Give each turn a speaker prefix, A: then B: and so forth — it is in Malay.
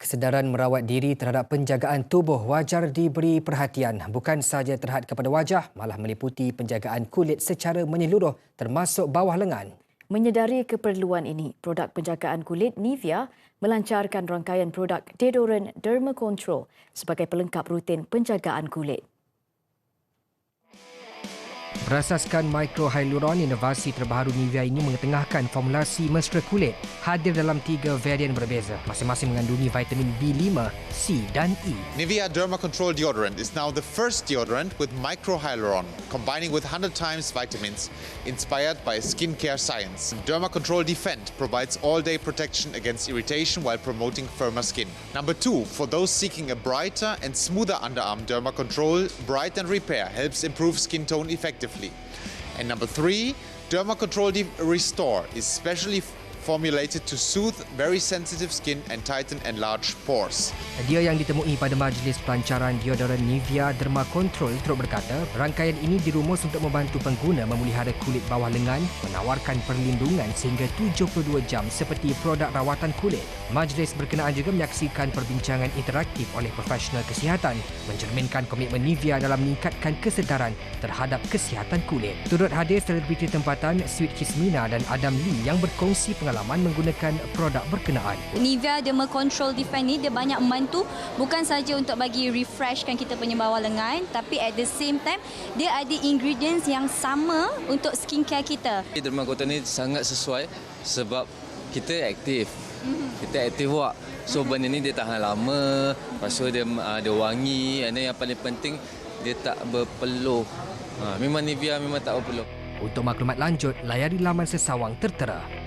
A: Kesedaran merawat diri terhadap penjagaan tubuh wajar diberi perhatian. Bukan sahaja terhad kepada wajah, malah meliputi penjagaan kulit secara menyeluruh termasuk bawah lengan.
B: Menyedari keperluan ini, produk penjagaan kulit NIVEA melancarkan rangkaian produk Deodoran Derma Control sebagai pelengkap rutin penjagaan kulit.
A: Berasaskan Mikro Hyaluron, inovasi terbaru NIVEA ini mengetengahkan formulasi mesra kulit. Hadir dalam 3 varian berbeza, masing-masing mengandungi vitamin B5, C dan E.
C: NIVEA Derma Control deodorant is now the first deodorant with Micro Hyaluron, combining with 100 times vitamins, inspired by skincare science. Derma Control Defend provides all-day protection against irritation while promoting firmer skin. Number 2, for those seeking a brighter and smoother underarm, Derma Control Bright and Repair helps improve skin tone effectively. And number 3, Derma Control Restore is specially formulated to soothe very sensitive skin and tighten enlarged pores.
A: Dia yang ditemui pada majlis pelancaran Deodoran NIVEA Derma Control turut berkata, rangkaian ini dirumus untuk membantu pengguna memelihara kulit bawah lengan, menawarkan perlindungan sehingga 72 jam seperti produk rawatan kulit. Majlis berkenaan juga menyaksikan perbincangan interaktif oleh profesional kesihatan, mencerminkan komitmen NIVEA dalam meningkatkan kesedaran terhadap kesihatan kulit. Turut hadir selebriti tempatan Sweet Kismina dan Adam Lee yang berkongsi pengalaman menggunakan produk berkenaan.
D: NIVEA Derma Control Defend ni dia banyak membantu bukan saja untuk bagi refreshkan kita punya bawah lengan, tapi at the same time dia ada ingredients yang sama untuk skincare kita.
E: Derma Control ni sangat sesuai sebab kita aktif. Kita aktif buat. So benda ni dia tahan lama, lepas tu dia ada wangi, dan yang paling penting dia tak berpeluh. Memang NIVEA memang tak berpeluh.
A: Untuk maklumat lanjut, layari laman sesawang tertera.